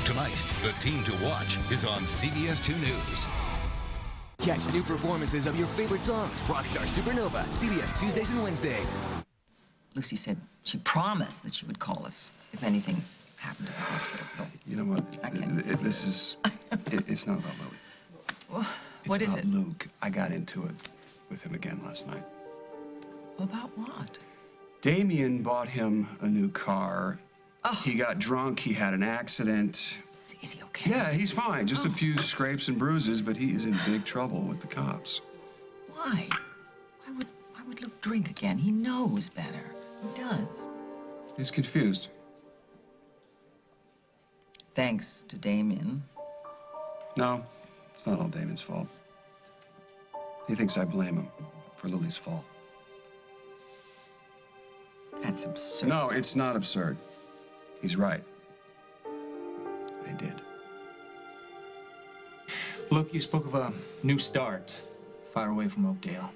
Tonight, the team to watch is on CBS 2 News. Catch new performances of your favorite songs. Rockstar Supernova, CBS Tuesdays and Wednesdays. Lucy said she promised that she would call us if anything happened at the hospital, so... You know what? It's not about Lily. What is it? It's about Luke. I got into it with him again last night. About what? Damien bought him a new car. Oh. He got drunk. He had an accident. Is he okay? Yeah, he's fine. Just a few scrapes and bruises, but he is in big trouble with the cops. Why? Why would Luke drink again? He knows better. He does. He's confused. Thanks to Damien. No, it's not all Damien's fault. He thinks I blame him for Lily's fall. That's absurd. No, it's not absurd. He's right. They did. Look, you spoke of a new start, far away from Oakdale.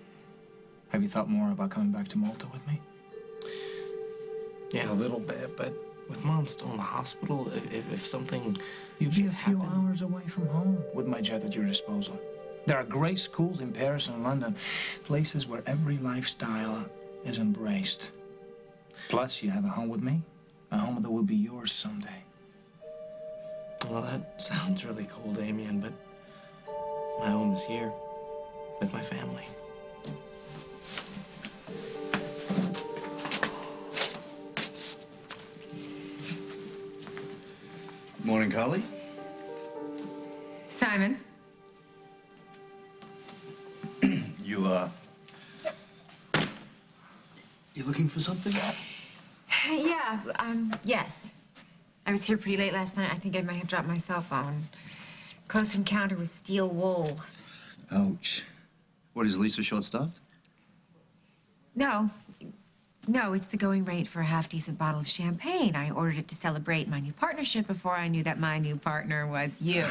Have you thought more about coming back to Malta with me? Yeah, a little bit, but with Mom still in the hospital, if something You'd be a few happen... hours away from home with my jet at your disposal. There are great schools in Paris and London, places where every lifestyle is embraced. Plus, you have a home with me, a home that will be yours someday. Well, that sounds really cool, Damien, but my home is here with my family. Morning, Carly. Simon. You looking for something? Yeah, yes. I was here pretty late last night. I think I might have dropped my cell phone. Close encounter with steel wool. Ouch. What, is Lisa short-staffed? No, it's the going rate for a half-decent bottle of champagne. I ordered it to celebrate my new partnership before I knew that my new partner was you.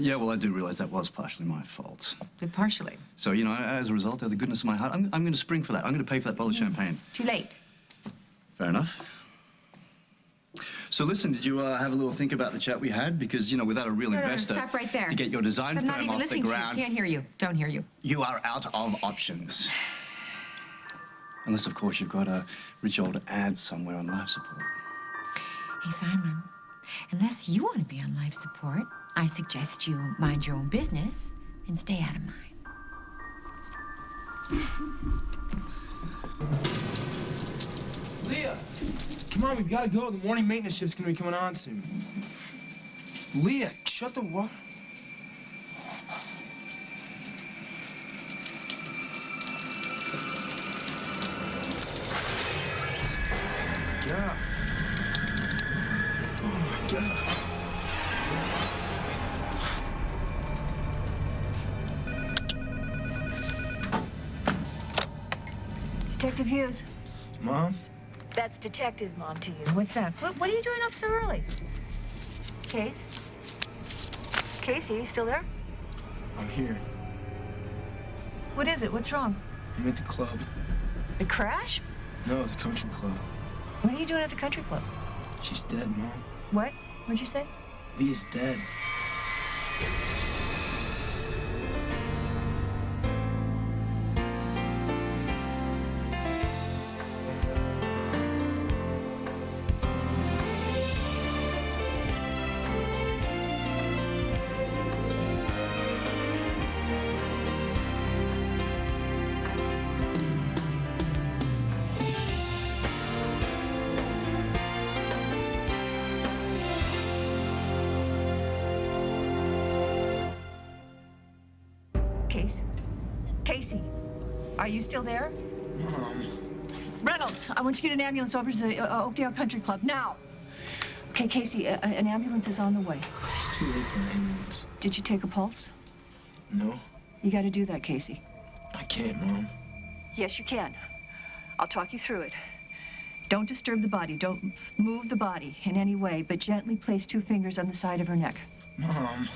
Yeah, well, I do realize that was partially my fault. But partially. So, you know, as a result, out of the goodness of my heart, I'm going to spring for that. I'm going to pay for that bottle of champagne. Too late. Fair enough. So, listen, did you have a little think about the chat we had? Because, you know, without a real investor... Stop right there. To get your design I'm firm not even off the listening ground... to you. Can't hear you. Don't hear you. You are out of options. Unless, of course, you've got a rich old ad somewhere on life support. Hey, Simon, unless you want to be on life support, I suggest you mind your own business and stay out of mine. Leah! Come on, we've got to go. The morning maintenance shift's going to be coming on soon. Leah, shut the water. Yeah. Oh, my God. Detective Hughes. Mom? That's Detective Mom to you. What's up? What are you doing up so early? Case? Casey, you still there? I'm here. What is it? What's wrong? I'm at the club. The crash? No, the country club. What are you doing at the country club? She's dead, Mom. What? What'd you say? Leah's dead. Casey, are you still there? Mom. Reynolds, I want you to get an ambulance over to the Oakdale Country Club, now. Okay, Casey, an ambulance is on the way. It's too late for an ambulance. Did you take a pulse? No. You got to do that, Casey. I can't, Mom. Yes, you can. I'll talk you through it. Don't disturb the body. Don't move the body in any way, but gently place 2 fingers on the side of her neck. Mom.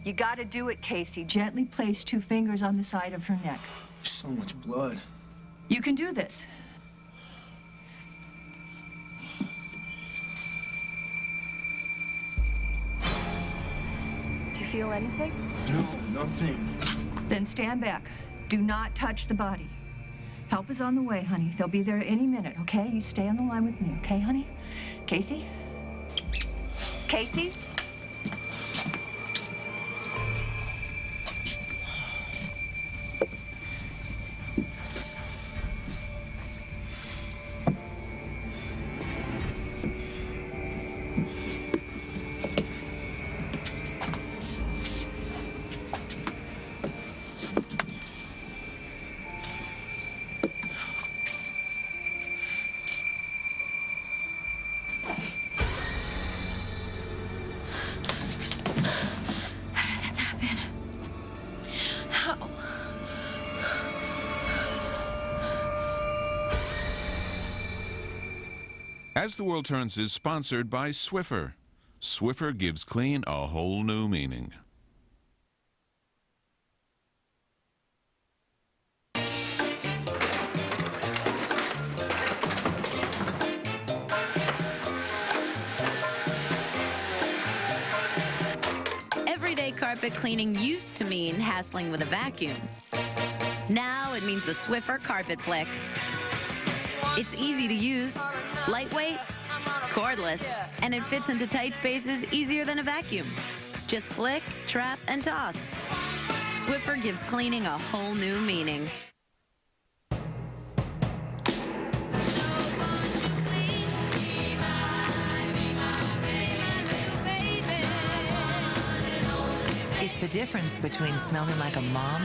You got to do it, Casey. Gently place 2 fingers on the side of her neck. There's so much blood. You can do this. feel anything? No, nothing. Then stand back. Do not touch the body. Help is on the way, honey. They'll be there any minute, okay? You stay on the line with me, okay, honey? Casey? Casey? As the World Turns is sponsored by Swiffer. Swiffer gives clean a whole new meaning. Everyday carpet cleaning used to mean hassling with a vacuum. Now it means the Swiffer Carpet Flick. It's easy to use, lightweight, cordless, and it fits into tight spaces easier than a vacuum. Just flick, trap, and toss. Swiffer gives cleaning a whole new meaning. It's the difference between smelling like a mom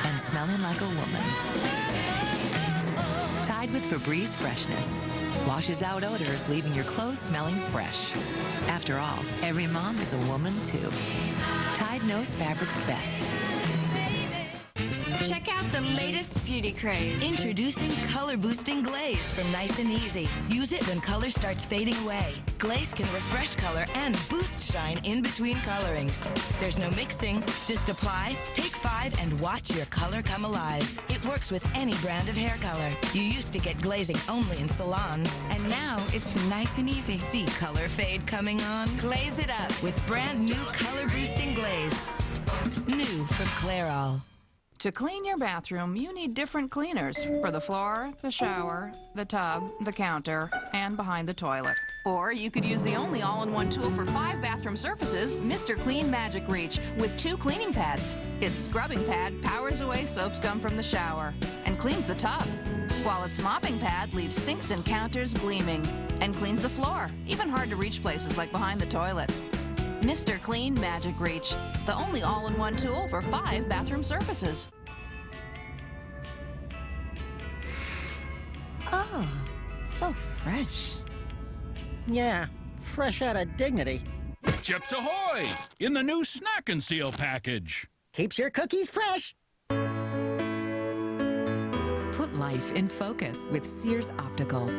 and smelling like a woman. Tide with Febreze Freshness. Washes out odors, leaving your clothes smelling fresh. After all, every mom is a woman too. Tide knows fabric's best. Check out the latest beauty craze. Introducing Color Boosting Glaze from Nice and Easy. Use it when color starts fading away. Glaze can refresh color and boost shine in between colorings. There's no mixing. Just apply, take 5, and watch your color come alive. It works with any brand of hair color. You used to get glazing only in salons. And now it's from Nice and Easy. See color fade coming on? Glaze it up with brand new Color Boosting Glaze. New from Clairol. To clean your bathroom, you need different cleaners for the floor, the shower, the tub, the counter, and behind the toilet. Or you could use the only all-in-one tool for 5 bathroom surfaces, Mr. Clean Magic Reach, with 2 cleaning pads. Its scrubbing pad powers away soap scum from the shower and cleans the tub, while its mopping pad leaves sinks and counters gleaming and cleans the floor, even hard-to-reach places like behind the toilet. Mr. Clean Magic Reach, the only all-in-one tool for 5 bathroom surfaces. Oh, so fresh. Yeah, fresh out of dignity. Chips Ahoy! In the new Snack and Seal package. Keeps your cookies fresh. Put life in focus with Sears Optical.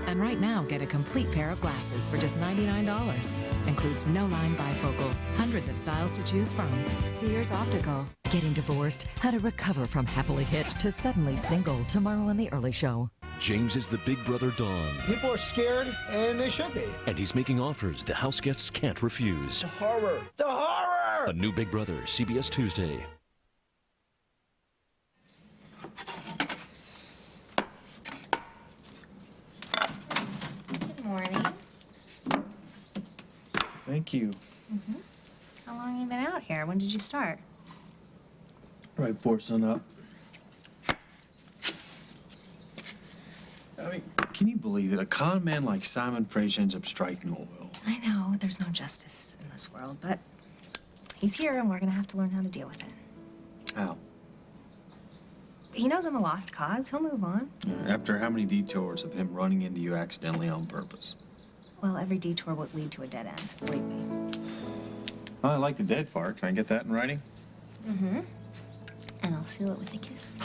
And right now, get a complete pair of glasses for just $99. Includes no-line bifocals, hundreds of styles to choose from. Sears Optical. Getting divorced? How to recover from happily hitched to suddenly single. Tomorrow on The Early Show. James is the big brother Don. People are scared, and they should be. And he's making offers the house guests can't refuse. The horror! The horror! A new Big Brother, CBS Tuesday. Good morning. Thank you. How long have you been out here? When did you start? Right before sun up. I mean, can you believe it? A con man like Simon Fraser ends up striking oil. I know, there's no justice in this world, but he's here and we're gonna have to learn how to deal with it. How? He knows I'm a lost cause. He'll move on. After how many detours of him running into you accidentally on purpose? Well, every detour would lead to a dead end, believe me. Well, I like the dead part. Can I get that in writing? Mm-hmm. And I'll seal it with a kiss.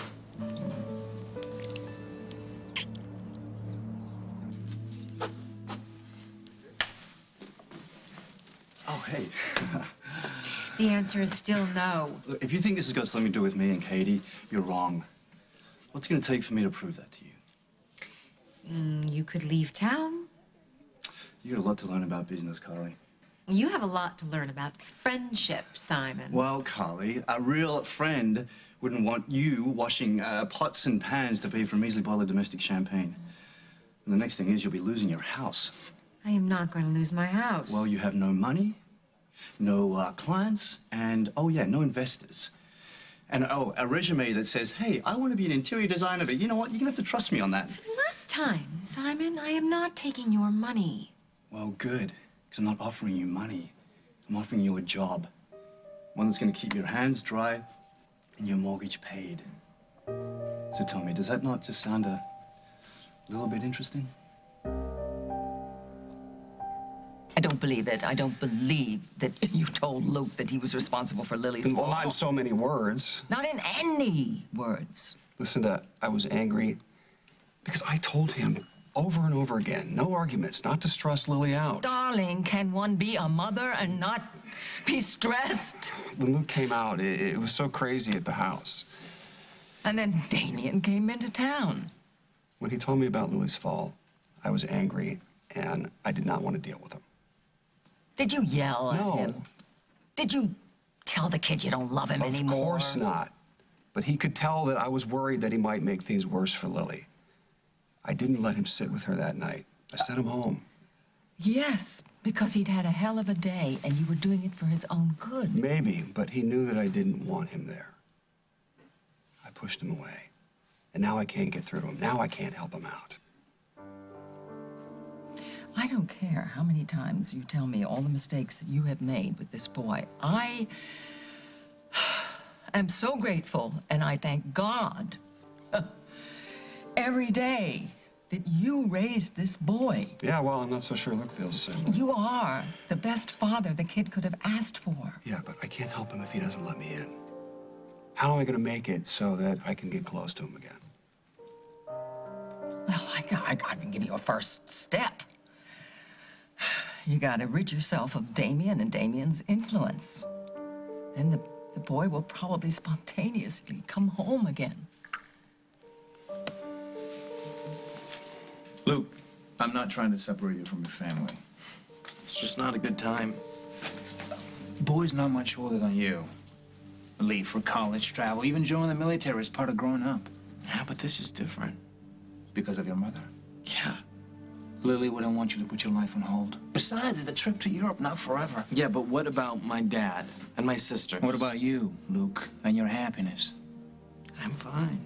Oh, hey. The answer is still no. Look, if you think this has got something to do with me and Katie, you're wrong. What's it going to take for me to prove that to you? You could leave town. You got a lot to learn about business, Carly. You have a lot to learn about friendship, Simon. Well, Carly, a real friend wouldn't want you washing pots and pans to pay for a measly bottle of domestic champagne. And the next thing is you'll be losing your house. I am not going to lose my house. Well, you have no money, no clients, and, oh yeah, no investors. And, oh, a resume that says, hey, I want to be an interior designer, but you know what? You're going to have to trust me on that. For the last time, Simon, I am not taking your money. Well, good, because I'm not offering you money. I'm offering you a job. One that's going to keep your hands dry and your mortgage paid. So tell me, does that not just sound a little bit interesting? I don't believe it. I don't believe that you told Luke that he was responsible for Lily's fall. Well, not in so many words. Not in any words. Listen, I was angry because I told him over and over again, no arguments, not to stress Lily out. Darling, can one be a mother and not be stressed? When Luke came out, it was so crazy at the house. And then Damien came into town. When he told me about Lily's fall, I was angry, and I did not want to deal with him. Did you yell No. at him? Did you tell the kid you don't love him anymore? Of course not. But he could tell that I was worried that he might make things worse for Lily. I didn't let him sit with her that night. I sent him home. Yes, because he'd had a hell of a day, and you were doing it for his own good. Maybe, but he knew that I didn't want him there. I pushed him away. And now I can't get through to him. Now I can't help him out. I don't care how many times you tell me all the mistakes that you have made with this boy. I am so grateful, and I thank God every day that you raised this boy. Yeah, well, I'm not so sure Luke feels the same way. You are the best father the kid could have asked for. Yeah, but I can't help him if he doesn't let me in. How am I going to make it so that I can get close to him again? Well, I can give you a first step. You gotta rid yourself of Damien and Damien's influence. Then the boy will probably spontaneously come home again. Luke, I'm not trying to separate you from your family. It's just not a good time. The boy's not much older than you. Leave for college, travel, even join the military is part of growing up. Yeah, but this is different. Because of your mother. Yeah. Lily wouldn't want you to put your life on hold. Besides, it's a trip to Europe, not forever. Yeah, but what about my dad and my sister? What about you, Luke, and your happiness? I'm fine.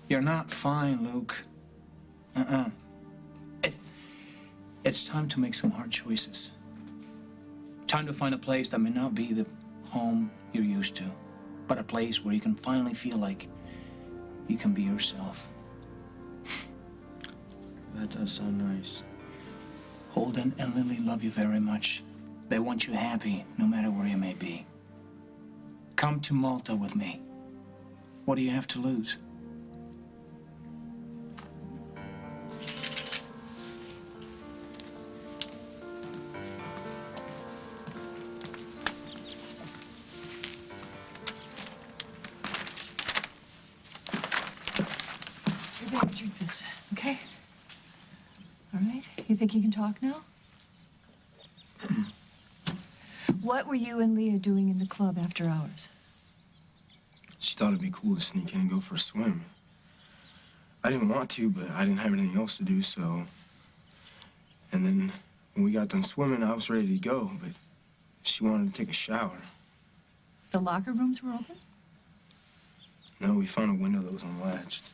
You're not fine, Luke. It's time to make some hard choices. Time to find a place that may not be the home you're used to, but a place where you can finally feel like you can be yourself. That does sound nice. Holden and Lily love you very much. They want you happy, no matter where you may be. Come to Malta with me. What do you have to lose? You better drink this, okay? All right? You think you can talk now? What were you and Leah doing in the club after hours? She thought it'd be cool to sneak in and go for a swim. I didn't want to, but I didn't have anything else to do, so... And then when we got done swimming, I was ready to go, but she wanted to take a shower. The locker rooms were open? No, we found a window that was unlatched.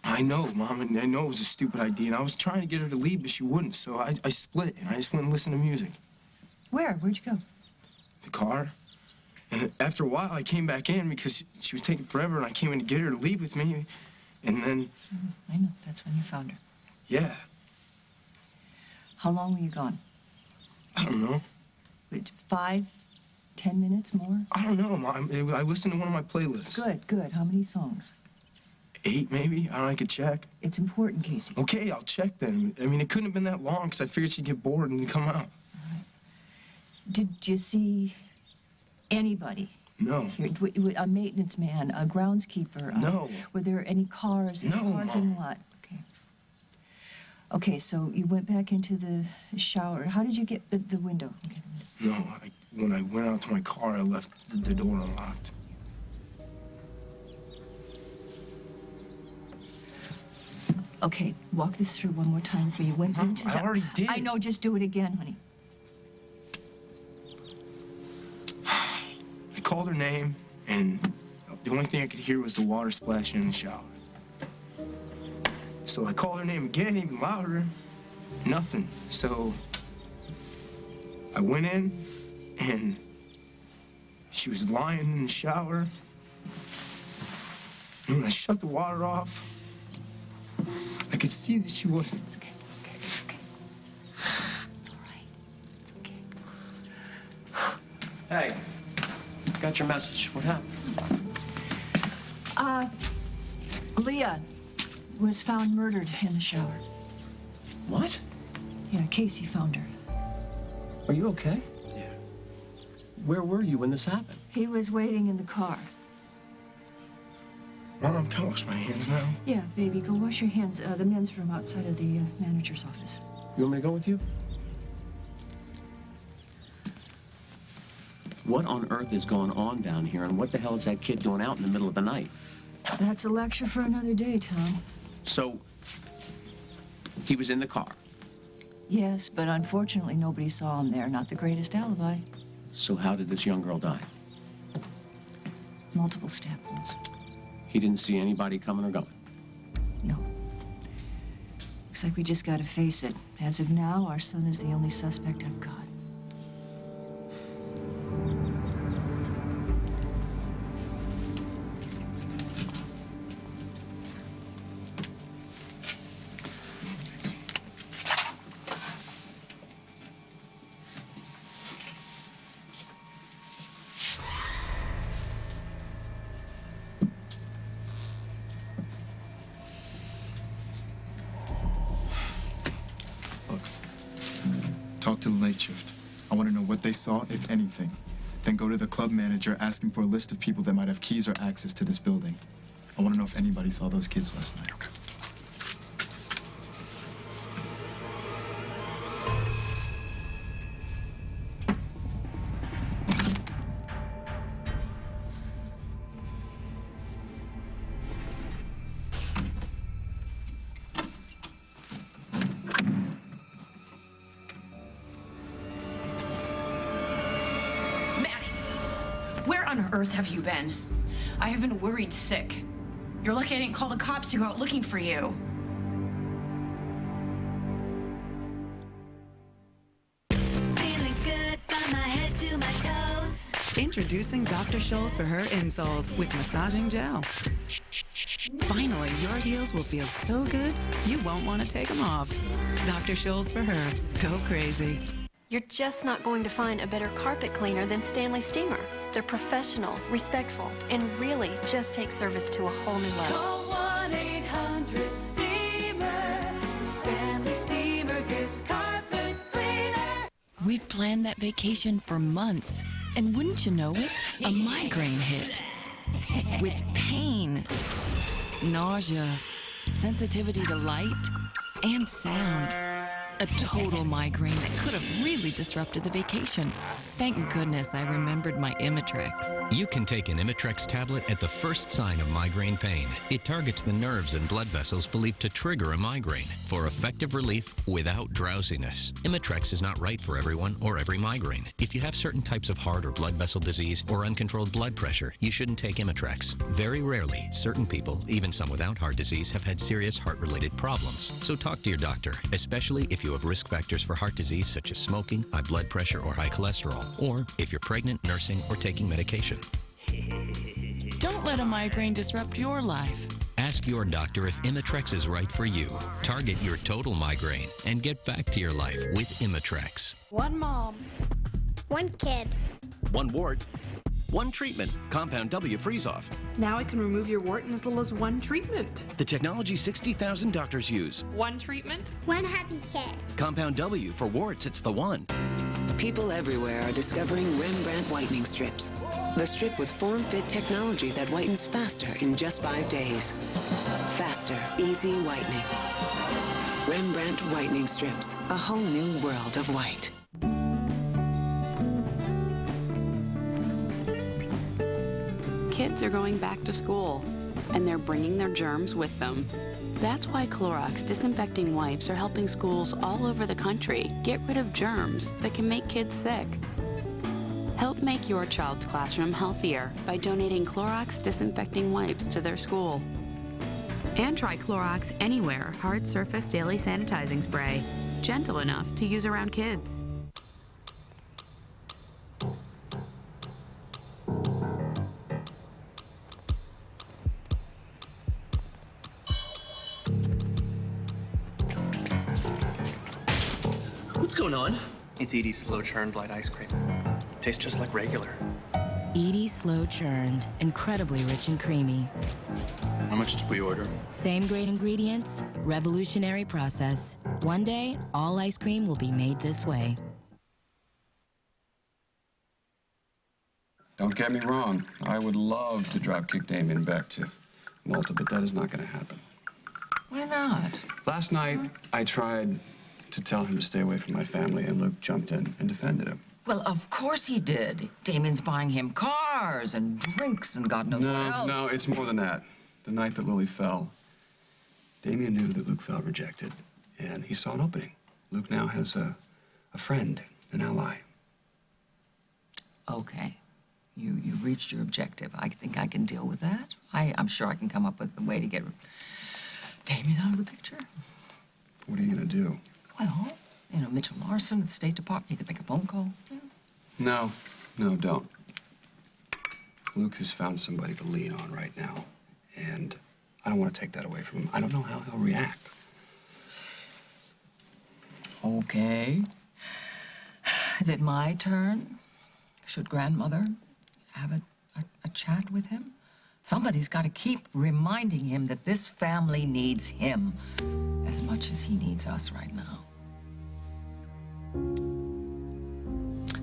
I know, Mom, and I know it was a stupid idea, and I was trying to get her to leave, but she wouldn't, so I split, and I just went and listened to music. Where? Where'd you go? The car. And after a while, I came back in because she was taking forever, and I came in to get her to leave with me, and then... I know. That's when you found her. Yeah. How long were you gone? I don't know. Wait, 5, 10 minutes more? I don't know, Mom. I listened to one of my playlists. Good, good. How many songs? 8, maybe? I don't know, I could check. It's important, Casey. Okay, I'll check then. I mean, it couldn't have been that long, because I figured she'd get bored and come out. Did you see anybody? No. Here, a maintenance man, a groundskeeper? No. Were there any cars in the No, parking Mom. lot? Okay. Okay, so you went back into the shower. How did you get the window? Okay. No, when I went out to my car, I left the door unlocked. Okay, walk this through one more time with me. You went into the... I already did. I know, just do it again, honey. I called her name, and the only thing I could hear was the water splashing in the shower. So I called her name again, even louder. Nothing. So I went in, and she was lying in the shower. And when I shut the water off, I could see that she wasn't. It's okay. It's all right. Hey, got your message. What happened? Leah was found murdered in the shower. What? Yeah, Casey found her. Are you okay? Yeah. Where were you when this happened? He was waiting in the car. Mom, can I wash my hands now? Yeah, baby, go wash your hands. The men's room outside of the manager's office. You want me to go with you? What on earth is going on down here, and what the hell is that kid doing out in the middle of the night? That's a lecture for another day, Tom. So, he was in the car. Yes, but unfortunately nobody saw him there. Not the greatest alibi. So how did this young girl die? Multiple stab wounds. He didn't see anybody coming or going? No. Looks like we just gotta face it. As of now, our son is the only suspect I've got. Talk to the late shift. I want to know what they saw, if anything. Then go to the club manager, ask him for a list of people that might have keys or access to this building. I want to know if anybody saw those kids last night. Okay. Where on earth have you been? I have been worried sick. You're lucky I didn't call the cops to go out looking for you. Feeling good from my head to my toes. Introducing Dr. Scholl's for Her insoles with massaging gel. Finally, your heels will feel so good, you won't want to take them off. Dr. Scholl's for Her. Go crazy. You're just not going to find a better carpet cleaner than Stanley Steamer. They're professional, respectful, and really just take service to a whole new level. Call 1-800-STEAMER. Stanley Steamer gets carpet cleaner. We'd planned that vacation for months, and wouldn't you know it, a migraine hit. With pain, nausea, sensitivity to light, and sound. A total migraine that could have really disrupted the vacation. Thank goodness I remembered my Imitrex. You can take an Imitrex tablet at the first sign of migraine pain. It targets the nerves and blood vessels believed to trigger a migraine for effective relief without drowsiness. Imitrex is not right for everyone or every migraine. If you have certain types of heart or blood vessel disease or uncontrolled blood pressure, you shouldn't take Imitrex. Very rarely, certain people, even some without heart disease, have had serious heart-related problems. So talk to your doctor, especially if you have risk factors for heart disease such as smoking, high blood pressure, or high cholesterol, or if you're pregnant, nursing, or taking medication. Don't let a migraine disrupt your life. Ask your doctor if Imitrex is right for you. Target your total migraine and get back to your life with Imitrex. One mom. One kid. One wart. One treatment. Compound W freeze-off. Now I can remove your wart in as little as one treatment. The technology 60,000 doctors use. One treatment? One happy kid. Compound W. For warts, it's the one. People everywhere are discovering Rembrandt whitening strips. The strip with form-fit technology that whitens faster in just 5 days. Faster, easy whitening. Rembrandt whitening strips. A whole new world of white. Kids are going back to school, and they're bringing their germs with them. That's why Clorox disinfecting wipes are helping schools all over the country get rid of germs that can make kids sick. Help make your child's classroom healthier by donating Clorox disinfecting wipes to their school. And try Clorox Anywhere Hard Surface Daily Sanitizing Spray. Gentle enough to use around kids. What's going on? It's Edie's slow churned light ice cream. Tastes just like regular. Edie's slow churned, incredibly rich and creamy. How much did we order? Same great ingredients, revolutionary process. One day, all ice cream will be made this way. Don't get me wrong. I would love to drop-kick Damien back to Malta, but that is not going to happen. Why not? Last night, I tried to tell him to stay away from my family, and Luke jumped in and defended him. Well, of course he did. Damien's buying him cars and drinks and God knows what else. No, it's more than that. The night that Lily fell, Damien knew that Luke felt rejected, and he saw an opening. Luke now has a friend, an ally. Okay. You've reached your objective. I think I can deal with that. I'm sure I can come up with a way to get Damien out of the picture. What are you going to do? Well, Mitchell Larson at the State Department, you could make a phone call. No, don't. Luke has found somebody to lean on right now, and I don't want to take that away from him. I don't know how he'll react. Okay. Is it my turn? Should grandmother have a chat with him? Somebody's got to keep reminding him that this family needs him as much as he needs us right now.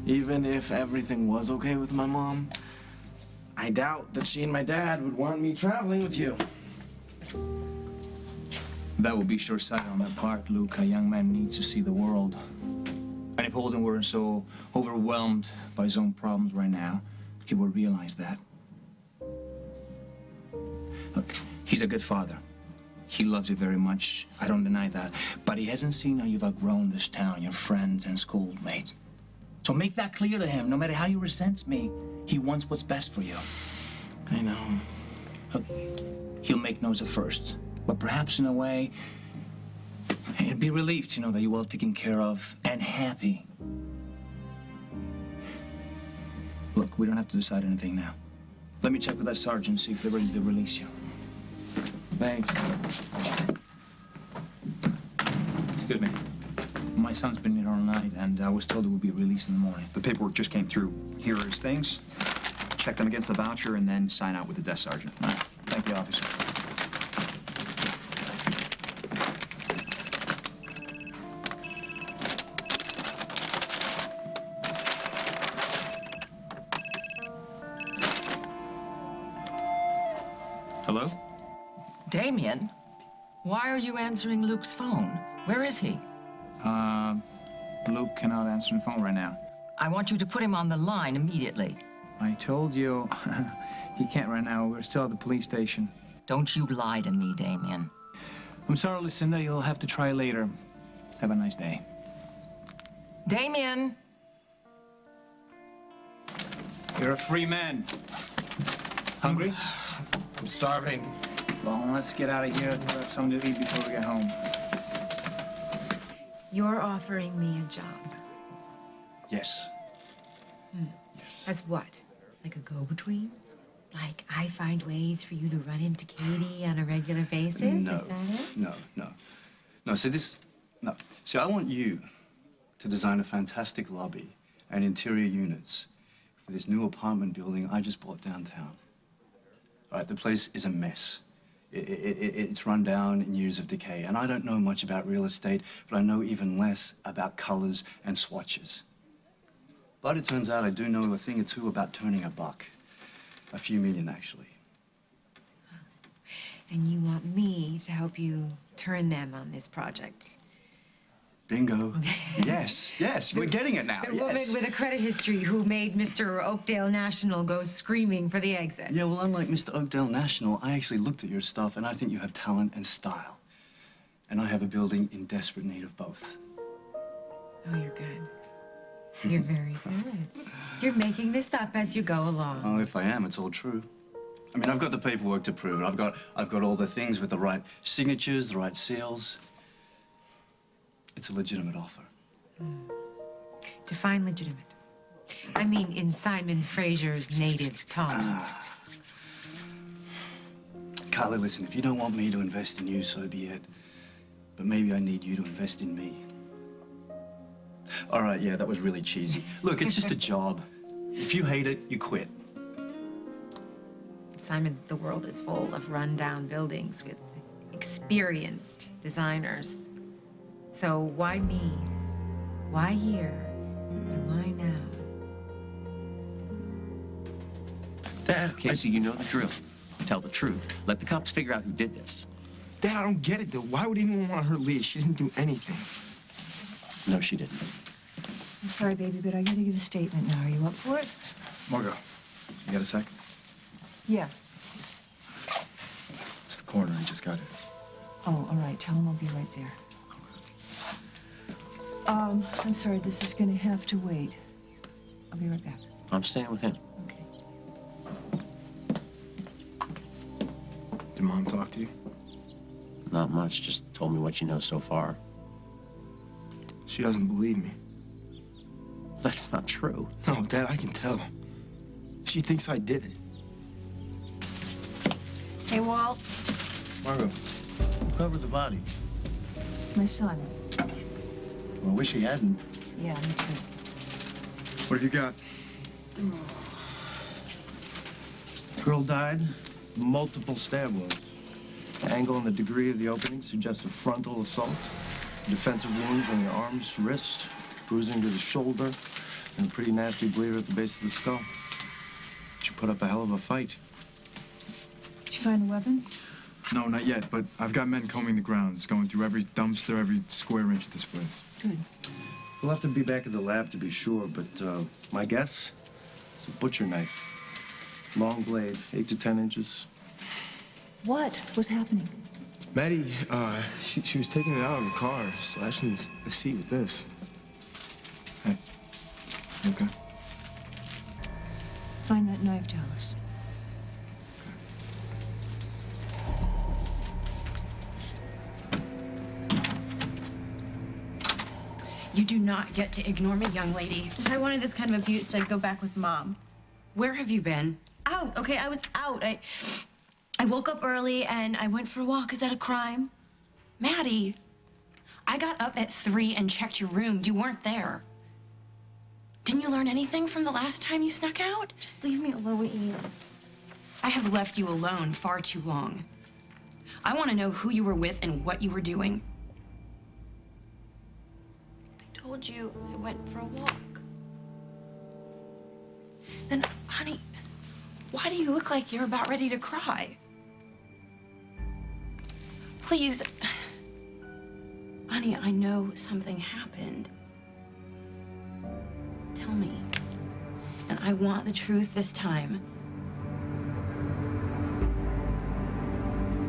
Even if everything was okay with my mom, I doubt that she and my dad would want me traveling with you. That would be short-sighted on their part, Luke. A young man needs to see the world. And if Holden weren't so overwhelmed by his own problems right now, he would realize that. Look, he's a good father. He loves you very much. I don't deny that. But he hasn't seen how you've outgrown this town, your friends and schoolmates. So make that clear to him. No matter how he resents me, he wants what's best for you. I know. Look, he'll make no's at first. But perhaps in a way, he'll be relieved to know that you're well taken care of and happy. Look, we don't have to decide anything now. Let me check with that sergeant, see if they're ready to release you. Thanks. Excuse me. My son's been here all night, and I was told it would be released in the morning. The paperwork just came through. Here are his things. Check them against the voucher, and then sign out with the desk sergeant. All right. Thank you, officer. Hello? Damien, why are you answering Luke's phone? Where is he? Luke cannot answer the phone right now. I want you to put him on the line immediately. I told you he can't right now. We're still at the police station. Don't you lie to me, Damien. I'm sorry, Lucinda. You'll have to try later. Have a nice day. Damien! You're a free man. Hungry? I'm starving. Well, let's get out of here and grab something to eat before we get home. You're offering me a job. Yes. As what? Like a go-between? Like I find ways for you to run into Katie on a regular basis? No. Is that it? No, See, I want you to design a fantastic lobby and interior units for this new apartment building I just bought downtown. All right, the place is a mess. It's run down in years of decay, and I don't know much about real estate, but I know even less about colors and swatches. But it turns out I do know a thing or two about turning a buck. A few million, actually. And you want me to help you turn them on this project. Bingo. Yes, yes, we're getting it now. The yes. woman with a credit history who made Mr. Oakdale National go screaming for the exit. Yeah, well, unlike Mr. Oakdale National, I actually looked at your stuff, and I think you have talent and style. And I have a building in desperate need of both. Oh, you're good. You're very good. You're making this up as you go along. Oh, if I am, it's all true. I mean, I've got the paperwork to prove it. I've got all the things with the right signatures, the right seals. It's a legitimate offer. Define legitimate. I mean, in Simon Fraser's native tongue. Carly, listen, if you don't want me to invest in you, so be it. But maybe I need you to invest in me. All right, yeah, that was really cheesy. Look, it's just a job. If you hate it, you quit. Simon, the world is full of rundown buildings with experienced designers. So why me? Why here? And why now? Dad, okay, so you know the drill. Tell the truth. Let the cops figure out who did this. Dad, I don't get it, though. Why would anyone want her to leave? She didn't do anything. No, she didn't. I'm sorry, baby, but I gotta give a statement now. Are you up for it? Margot, you got a sec? Yeah. It's the coroner. He just got it. Oh, all right. Tell him I'll be right there. I'm sorry. This is gonna have to wait. I'll be right back. I'm staying with him. Did Mom talk to you? Not much. Just told me what you know so far. She doesn't believe me. That's not true. No, Dad, I can tell. She thinks I did it. Hey, Walt. Margot, who covered the body? My son. Well, I wish he hadn't. Yeah, me too. What have you got? Girl died, multiple stab wounds. The angle and the degree of the opening suggest a frontal assault. Defensive wounds on the arms, wrist, bruising to the shoulder, and a pretty nasty bleeder at the base of the skull. She put up a hell of a fight. Did you find the weapon? No, not yet, but I've got men combing the grounds, going through every dumpster, every square inch of this place. Good. We'll have to be back at the lab to be sure, but my guess is a butcher knife. Long blade, 8 to 10 inches. What was happening? Maddie, she was taking it out in the car, slashing the seat with this. Hey, you okay? Find that knife, Dallas. You do not get to ignore me, young lady. If I wanted this kind of abuse, I'd go back with Mom. Where have you been? Out, okay? I was out. I woke up early and I went for a walk. Is that a crime? Maddie, I got up at 3 and checked your room. You weren't there. Didn't you learn anything from the last time you snuck out? Just leave me alone, Eve. I have left you alone far too long. I want to know who you were with and what you were doing. I told you I went for a walk. Then, honey, why do you look like you're about ready to cry? Please, honey, I know something happened. Tell me. And I want the truth this time.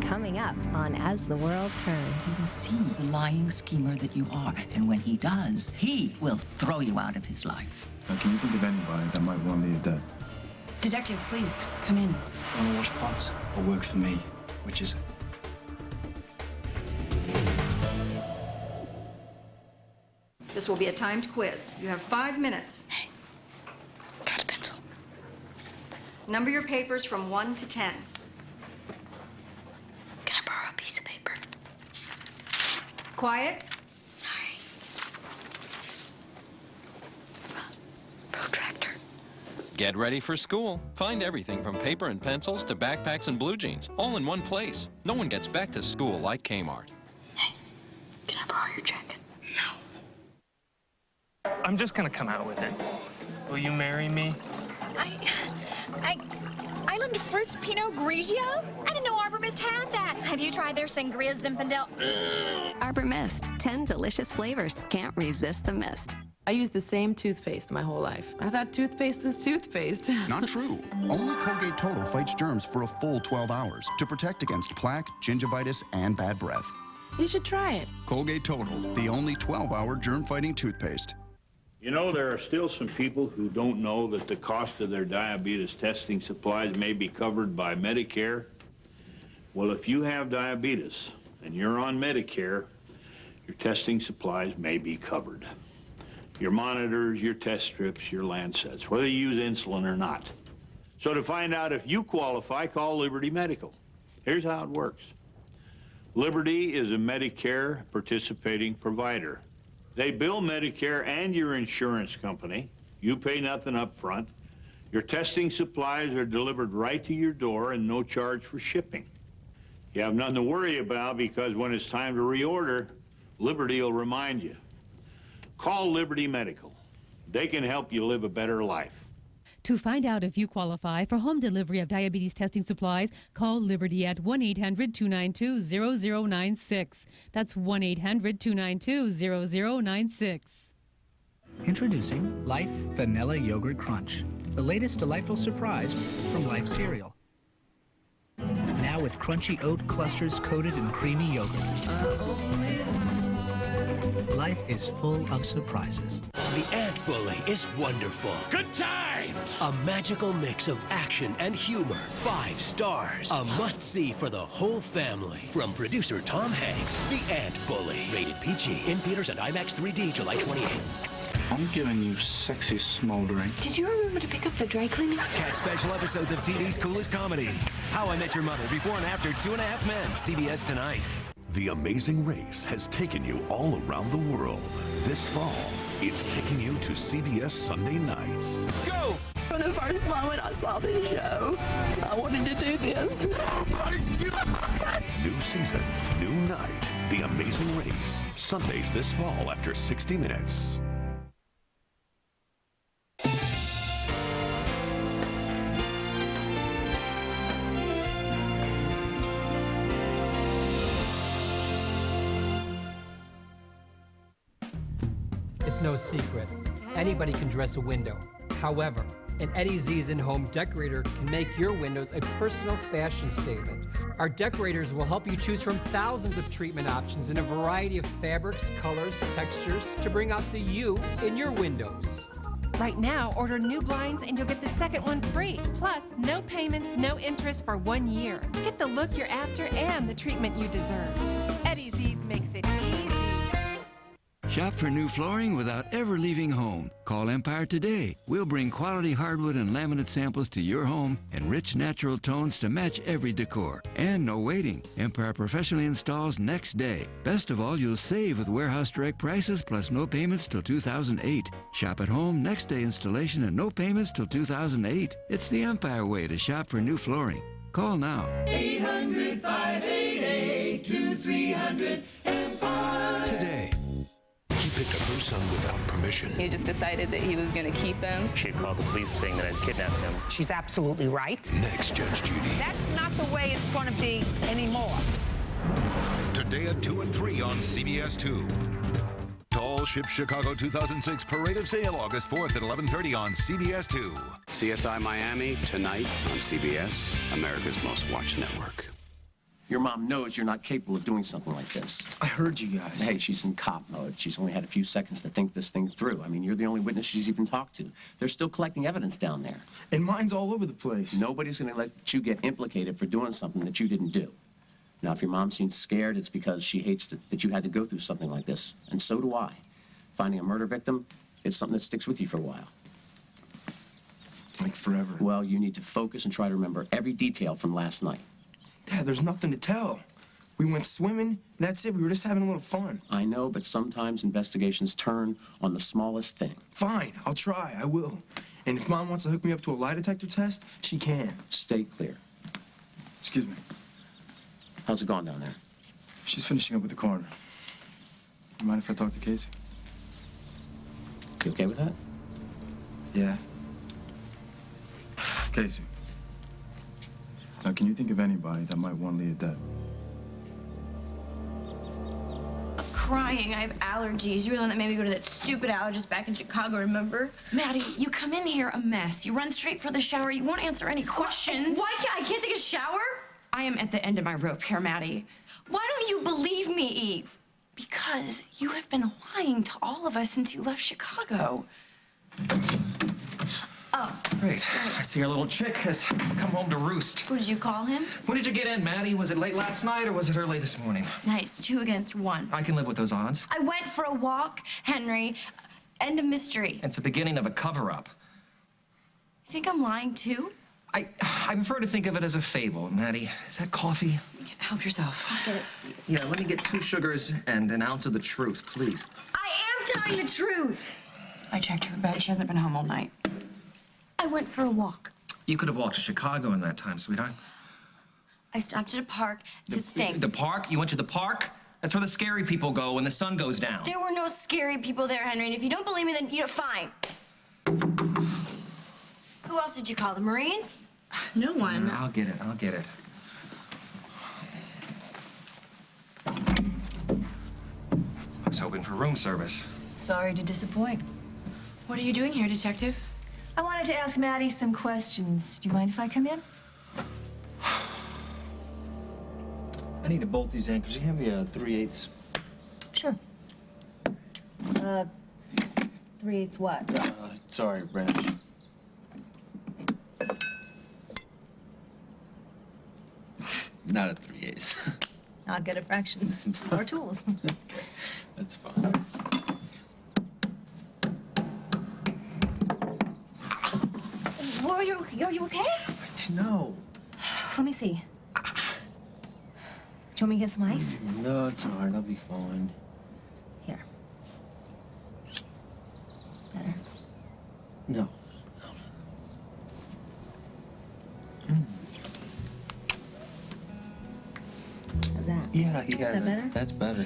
Coming up on As the World Turns. He will see the lying schemer that you are, and when he does, he will throw you out of his life. Now, can you think of anybody that might want Leah dead? Detective, please, come in. Want to wash pots or work for me? Which is it? This will be a timed quiz. You have 5 minutes. Hey, got a pencil. Number your papers from 1 to 10. Can I borrow a piece of paper? Quiet. Sorry. Protractor. Get ready for school. Find everything from paper and pencils to backpacks and blue jeans, all in one place. No one gets back to school like Kmart. Hey, can I borrow your jacket? I'm just gonna come out with it. Will you marry me? Island of Fruits Pinot Grigio? I didn't know Arbor Mist had that. Have you tried their Sangria Zinfandel? Arbor Mist, 10 delicious flavors. Can't resist the mist. I used the same toothpaste my whole life. I thought toothpaste was toothpaste. Not true. Only Colgate Total fights germs for a full 12 hours to protect against plaque, gingivitis, and bad breath. You should try it. Colgate Total, the only 12-hour germ-fighting toothpaste. You know, there are still some people who don't know that the cost of their diabetes testing supplies may be covered by Medicare. Well, if you have diabetes and you're on Medicare, your testing supplies may be covered. Your monitors, your test strips, your Lancets, whether you use insulin or not. So to find out if you qualify, call Liberty Medical. Here's how it works. Liberty is a Medicare participating provider. They bill Medicare and your insurance company. You pay nothing up front. Your testing supplies are delivered right to your door and no charge for shipping. You have nothing to worry about because when it's time to reorder, Liberty will remind you. Call Liberty Medical. They can help you live a better life. To find out if you qualify for home delivery of diabetes testing supplies, call Liberty at 1-800-292-0096. That's 1-800-292-0096. Introducing Life Vanilla Yogurt Crunch, the latest delightful surprise from Life cereal. Now with crunchy oat clusters coated in creamy yogurt. Life is full of surprises. The Ant Bully is wonderful. Good times! A magical mix of action and humor. 5 stars. A must-see for the whole family. From producer Tom Hanks, The Ant Bully. Rated PG. In theaters and IMAX 3D July 28th. I'm giving you sexy smoldering. Did you remember to pick up the dry cleaning? Catch special episodes of TV's coolest comedy. How I Met Your Mother, Before and After 2.5 Men. CBS tonight. The Amazing Race has taken you all around the world. This fall, it's taking you to CBS Sunday nights. Go! From the first moment I saw this show, I wanted to do this. New season, new night. The Amazing Race. Sundays this fall after 60 Minutes. It's no secret. Anybody can dress a window. However, an Eddie Z's in-home decorator can make your windows a personal fashion statement. Our decorators will help you choose from thousands of treatment options in a variety of fabrics, colors, textures to bring out the you in your windows. Right now, order new blinds and you'll get the second one free. Plus, no payments, no interest for 1 year. Get the look you're after and the treatment you deserve. Eddie Z's makes it easy. Shop for new flooring without ever leaving home. Call Empire today. We'll bring quality hardwood and laminate samples to your home and rich natural tones to match every decor. And no waiting. Empire professionally installs next day. Best of all, you'll save with warehouse direct prices plus no payments till 2008. Shop at home, next day installation, and no payments till 2008. It's the Empire way to shop for new flooring. Call now. 800-588-2300 Empire. Today. He picked up her son without permission. He just decided that he was going to keep them. She had called the police saying that I'd kidnapped him. She's absolutely right. Next, Judge Judy. That's not the way it's going to be anymore. Today at 2 and 3 on CBS 2. Tall Ship Chicago 2006 Parade of Sale, August 4th at 11:30 on CBS 2. CSI Miami, tonight on CBS, America's most watched network. Your mom knows you're not capable of doing something like this. I heard you guys. Hey, she's in cop mode. She's only had a few seconds to think this thing through. I mean, you're the only witness she's even talked to. They're still collecting evidence down there. And mine's all over the place. Nobody's going to let you get implicated for doing something that you didn't do. Now, if your mom seems scared, it's because she hates that you had to go through something like this. And so do I. Finding a murder victim, it's something that sticks with you for a while. Like forever. Well, you need to focus and try to remember every detail from last night. Dad, there's nothing to tell. We went swimming, that's it. We were just having a little fun. I know, but sometimes investigations turn on the smallest thing. Fine, I'll try, I will. And if Mom wants to hook me up to a lie detector test, she can. Stay clear. Excuse me. How's it going down there? She's finishing up with the coroner. You mind if I talk to Casey? You okay with that? Yeah. Casey, Now, can you think of anybody that might want Leah dead? I'm crying. I have allergies. You're the one that made me go to that stupid allergist back in Chicago, remember? Maddie, you come in here a mess. You run straight for the shower. You won't answer any questions. Why can't I take a shower? I am at the end of my rope here, Maddie. Why don't you believe me, Eve? Because you have been lying to all of us since you left Chicago. Oh. Great. I see our little chick has come home to roost. What did you call him? When did you get in, Maddie? Was it late last night or was it early this morning? Nice. 2 against 1. I can live with those odds. I went for a walk, Henry. End of mystery. It's the beginning of a cover-up. You think I'm lying too? I prefer to think of it as a fable, Maddie. Is that coffee? Help yourself. Get it. Yeah, let me get 2 sugars and an ounce of the truth, please. I am telling the truth. I checked her bed. She hasn't been home all night. I went for a walk. You could have walked to Chicago in that time, sweetheart. I stopped at a park to think. The park? You went to the park? That's where the scary people go when the sun goes down. There were no scary people there, Henry, and if you don't believe me, then, fine. Who else did you call? The Marines? No one. I'll get it. I'll get it. I was hoping for room service. Sorry to disappoint. What are you doing here, Detective? I wanted to ask Maddie some questions. Do you mind if I come in? I need to bolt these anchors. You have me 3/8. Sure. 3/8 what? Sorry, Branch. Not a 3/8. I'll get a fraction. More tools. Okay, that's fine. Are you okay? No. Let me see. Do you want me to get some ice? No, it's all right. I'll be fine. Here. Better? No. How's that? Yeah. Is that better? That's better.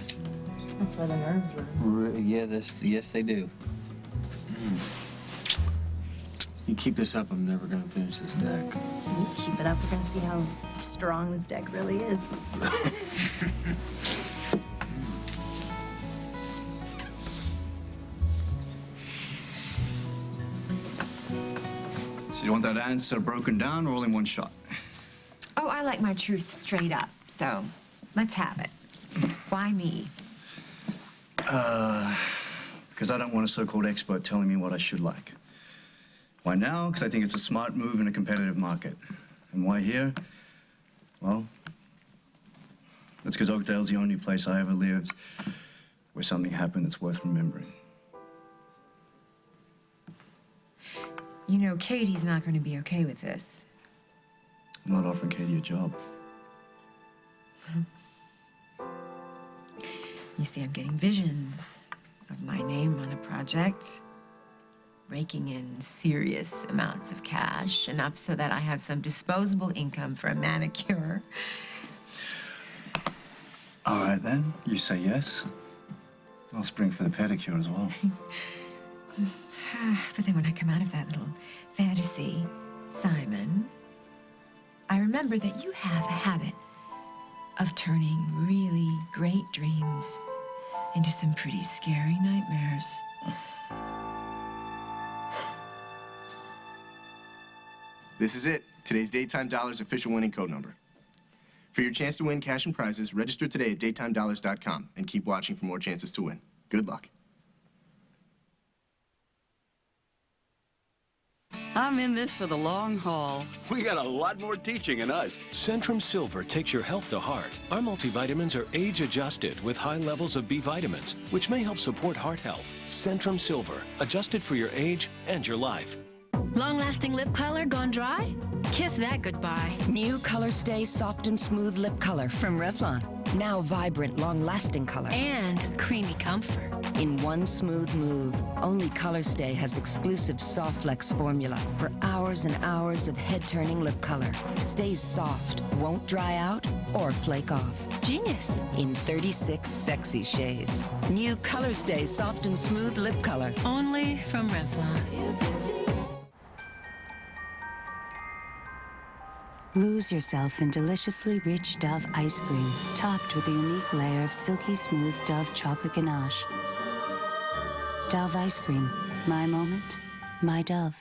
That's where the nerves were. Yeah, yes, they do. You keep this up, I'm never gonna finish this deck. You keep it up, we're gonna see how strong this deck really is. So you want that answer broken down or all in one shot? Oh, I like my truth straight up, so let's have it. Why me? Because I don't want a so-called expert telling me what I should like. Why now? Because I think it's a smart move in a competitive market. And why here? Well, that's because Oakdale's the only place I ever lived where something happened that's worth remembering. You know, Katie's not going to be okay with this. I'm not offering Katie a job. You see, I'm getting visions of my name on a project, raking in serious amounts of cash, enough so that I have some disposable income for a manicure. All right, then. You say yes. I'll spring for the pedicure as well. But then when I come out of that little fantasy, Simon, I remember that you have a habit of turning really great dreams into some pretty scary nightmares. This is it. Today's Daytime Dollars official winning code number. For your chance to win cash and prizes, register today at daytimedollars.com and keep watching for more chances to win. Good luck. I'm in this for the long haul. We got a lot more teaching in us. Centrum Silver takes your health to heart. Our multivitamins are age-adjusted with high levels of B vitamins, which may help support heart health. Centrum Silver, adjusted for your age and your life. Long-lasting lip color gone dry? Kiss that goodbye. New Color Stay Soft and Smooth Lip Color from Revlon. Now vibrant, long-lasting color. And creamy comfort. In one smooth move, only Color Stay has exclusive Soft Flex formula for hours and hours of head-turning lip color. Stays soft, won't dry out or flake off. Genius. In 36 sexy shades. New Color Stay Soft and Smooth Lip Color. Only from Revlon. Lose yourself in deliciously rich Dove ice cream, topped with a unique layer of silky smooth Dove chocolate ganache. Dove ice cream, my moment, my Dove.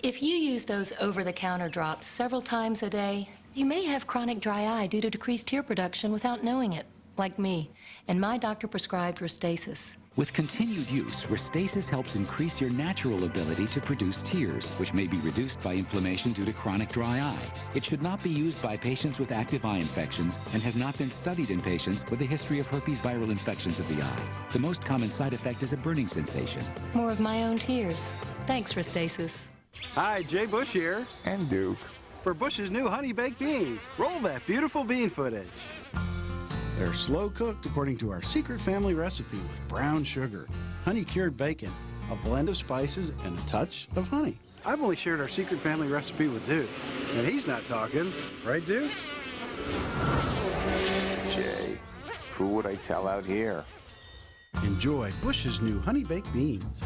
If you use those over-the-counter drops several times a day, you may have chronic dry eye due to decreased tear production without knowing it, like me. And my doctor prescribed Restasis. With continued use, Restasis helps increase your natural ability to produce tears, which may be reduced by inflammation due to chronic dry eye. It should not be used by patients with active eye infections and has not been studied in patients with a history of herpes viral infections of the eye. The most common side effect is a burning sensation. More of my own tears. Thanks, Restasis. Hi, Jay Bush here. And Duke. For Bush's new honey baked beans. Roll that beautiful bean footage. They're slow cooked according to our secret family recipe with brown sugar, honey cured bacon, a blend of spices, and a touch of honey. I've only shared our secret family recipe with Duke, and he's not talking. Right, Duke? Jay, who would I tell out here? Enjoy Bush's new honey baked beans.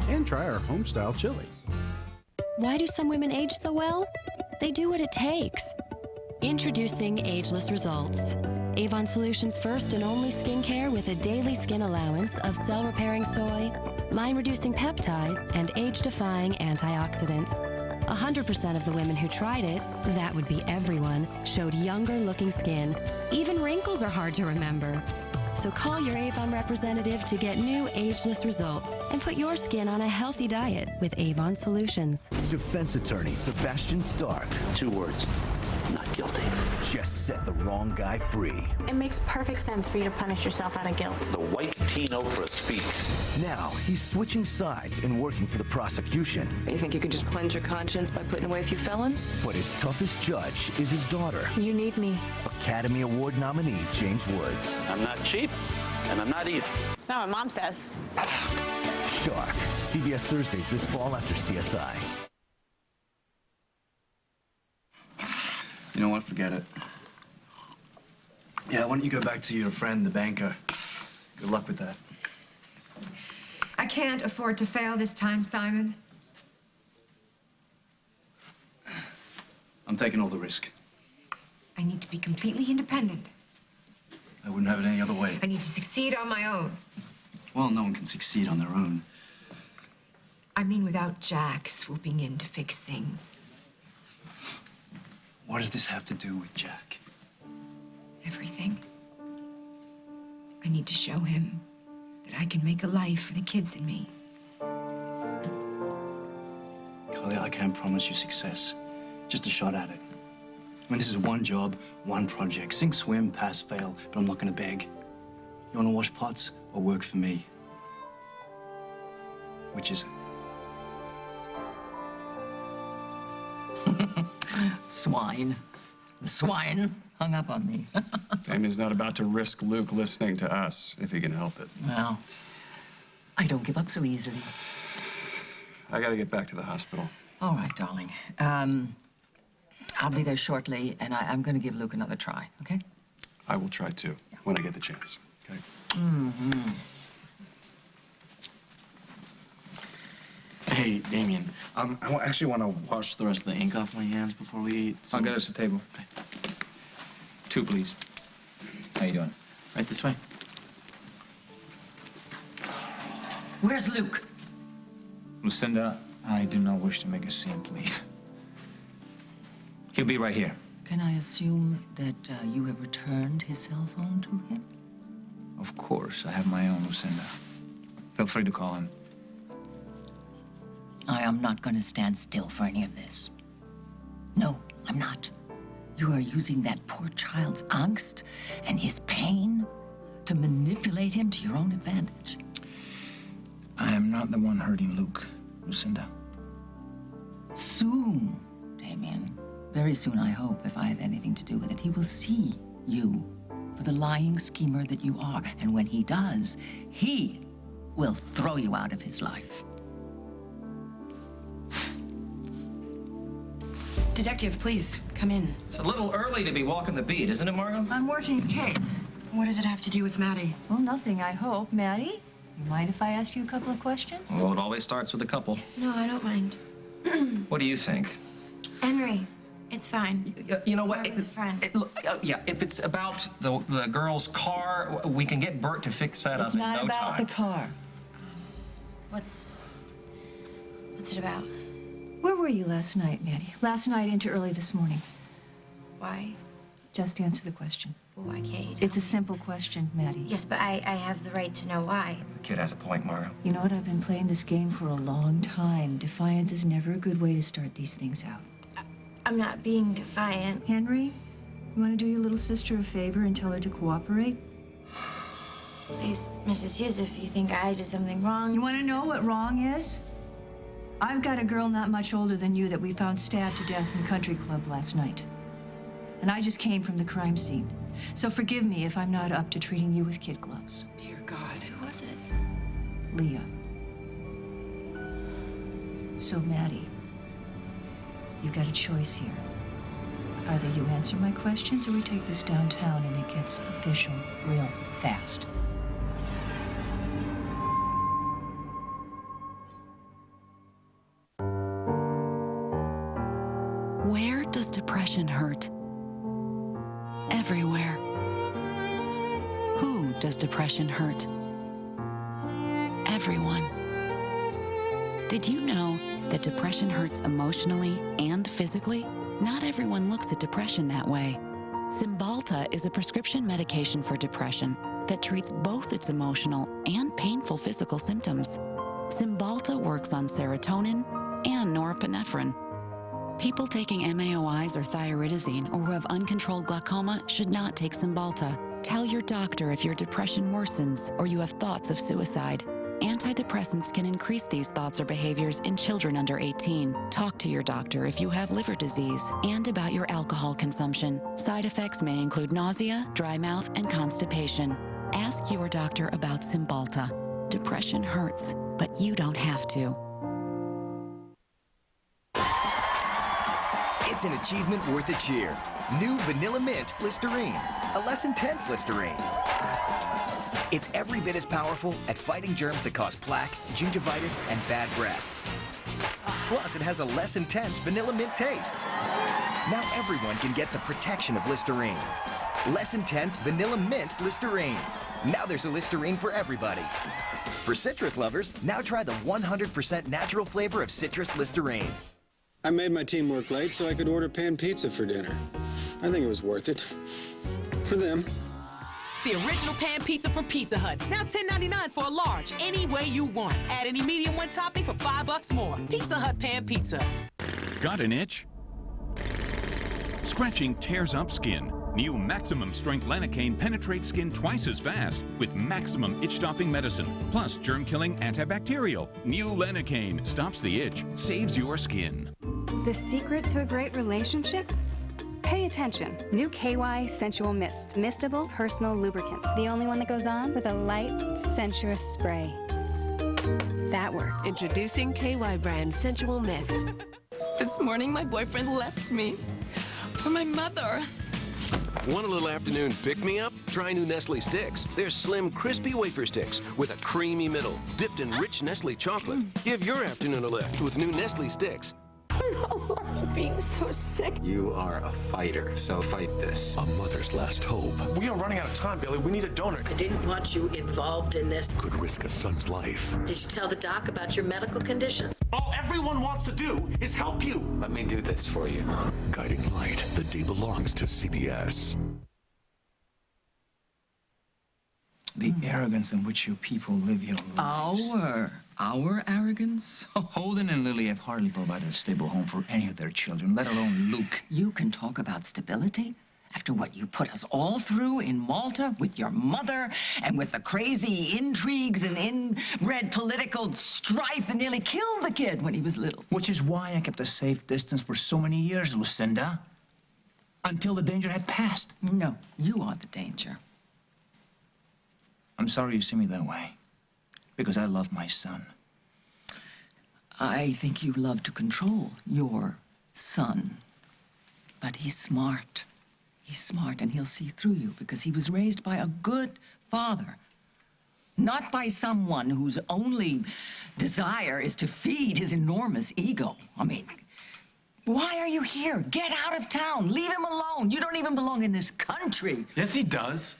And try our home-style chili. Why do some women age so well? They do what it takes. Introducing Ageless Results. Avon Solutions' first and only skincare with a daily skin allowance of cell-repairing soy, line-reducing peptide, and age-defying antioxidants. 100% of the women who tried it, that would be everyone, showed younger-looking skin. Even wrinkles are hard to remember. So call your Avon representative to get new ageless results and put your skin on a healthy diet with Avon Solutions. Defense attorney Sebastian Stark. 2 words. Not guilty. Just set the wrong guy free. It makes perfect sense for you to punish yourself out of guilt. The white teen Oprah speaks. Now he's switching sides and working for the prosecution. You think you can just cleanse your conscience by putting away a few felons? But his toughest judge is his daughter. You need me. Academy Award nominee James Woods. I'm not cheap, and I'm not easy. That's not what Mom says. Shark. CBS Thursdays this fall after CSI. You know what? Forget it. Yeah, why don't you go back to your friend, the banker? Good luck with that. I can't afford to fail this time, Simon. I'm taking all the risk. I need to be completely independent. I wouldn't have it any other way. I need to succeed on my own. Well, no one can succeed on their own. I mean without Jack swooping in to fix things. What does this have to do with Jack? Everything. I need to show him that I can make a life for the kids and me. Carly, I can't promise you success. Just a shot at it. I mean, this is one job, one project. Sink, swim, pass, fail, but I'm not gonna beg. You wanna wash pots or work for me? Which is it? Swine. The swine hung up on me. Damien's not about to risk Luke listening to us if he can help it. Well, I don't give up so easily. I gotta get back to the hospital. All right, darling. I'll be there shortly, and I'm going to give Luke another try, okay? I will try too, when I get the chance, okay? Mm-hmm. Hey, Damien. I actually want to wash the rest of the ink off my hands before we eat. I'll get us a table. Okay. 2, please. How you doing? Right this way. Where's Luke? Lucinda, I do not wish to make a scene, please. He'll be right here. Can I assume that you have returned his cell phone to him? Of course, I have my own, Lucinda. Feel free to call him. I am not going to stand still for any of this. No, I'm not. You are using that poor child's angst and his pain to manipulate him to your own advantage. I am not the one hurting Luke, Lucinda. Soon, Damien. Very soon, I hope, if I have anything to do with it, he will see you for the lying schemer that you are. And when he does, he will throw you out of his life. Detective, please, come in. It's a little early to be walking the beat, isn't it, Margot? I'm working a case. What does it have to do with Maddie? Well, nothing, I hope. Maddie, you mind if I ask you a couple of questions? Well, it always starts with a couple. No, I don't mind. What do you think? Henry, It's fine. You know what? I was a friend. Yeah, if it's about the girl's car, we can get Bert to fix that up in no time. It's not about the car. What's it about? Where were you last night, Maddie? Last night into early this morning. Why? Just answer the question. Well, why can't you tell It's a simple question, Maddie. Yes, but I have the right to know why. The kid has a point, Mario. You know what? I've been playing this game for a long time. Defiance is never a good way to start these things out. I'm not being defiant. Henry, you want to do your little sister a favor and tell her to cooperate? Please, Mrs. Hughes, if you think I did something wrong... You want to know what wrong is? I've got a girl not much older than you that we found stabbed to death in the country club last night. And I just came from the crime scene. So forgive me if I'm not up to treating you with kid gloves. Dear God, who was it? Leah. So, Maddie, you've got a choice here. Either you answer my questions or we take this downtown and it gets official real fast. Where does depression hurt? Everywhere. Who does depression hurt? Everyone. Did you know that depression hurts emotionally and physically? Not everyone looks at depression that way. Cymbalta is a prescription medication for depression that treats both its emotional and painful physical symptoms. Cymbalta works on serotonin and norepinephrine. People taking MAOIs or thyroidazine or who have uncontrolled glaucoma should not take Cymbalta. Tell your doctor if your depression worsens or you have thoughts of suicide. Antidepressants can increase these thoughts or behaviors in children under 18. Talk to your doctor if you have liver disease and about your alcohol consumption. Side effects may include nausea, dry mouth, and constipation. Ask your doctor about Cymbalta. Depression hurts, but you don't have to. It's an achievement worth a cheer. New Vanilla Mint Listerine, a less intense Listerine. It's every bit as powerful at fighting germs that cause plaque, gingivitis, and bad breath. Plus, it has a less intense vanilla mint taste. Now everyone can get the protection of Listerine. Less intense vanilla mint Listerine. Now there's a Listerine for everybody. For citrus lovers, now try the 100% natural flavor of citrus Listerine. I made my team work late so I could order pan pizza for dinner. I think it was worth it. For them. The original pan pizza from Pizza Hut. Now $10.99 for a large, any way you want. Add any medium one topping for $5 more. Pizza Hut pan pizza. Got an itch? Scratching tears up skin. New maximum strength Lanacaine penetrates skin twice as fast with maximum itch-stopping medicine, plus germ-killing antibacterial. New Lanacaine stops the itch, saves your skin. The secret to a great relationship? Pay attention. New KY Sensual Mist. Mistable personal lubricant. The only one that goes on with a light, sensuous spray. That worked. Introducing KY brand Sensual Mist. This morning, my boyfriend left me for my mother. Want a little afternoon pick-me-up? Try new Nestle sticks. They're slim, crispy wafer sticks with a creamy middle, dipped in rich Nestle chocolate. Give your afternoon a lift with new Nestle sticks. I don't like being so sick. You are a fighter, so fight this. A mother's last hope. We are running out of time, Billy. We need a donor. I didn't want you involved in this. Could risk a son's life. Did you tell the doc about your medical condition? All everyone wants to do is help you. Let me do this for you. Guiding Light. The day belongs to CBS. The arrogance in which your people live your lives. Our arrogance? Holden and Lily have hardly provided a stable home for any of their children, let alone Luke. You can talk about stability after what you put us all through in Malta with your mother and with the crazy intrigues and inbred political strife and nearly killed the kid when he was little. Which is why I kept a safe distance for so many years, Lucinda. Until the danger had passed. No, you are the danger. I'm sorry you see me that way. Because I love my son. I think you love to control your son. But he's smart. He's smart, and he'll see through you because he was raised by a good father. Not by someone whose only desire is to feed his enormous ego. I mean, Why are you here? Get out of town. Leave him alone. You don't even belong in this country. Yes, he does.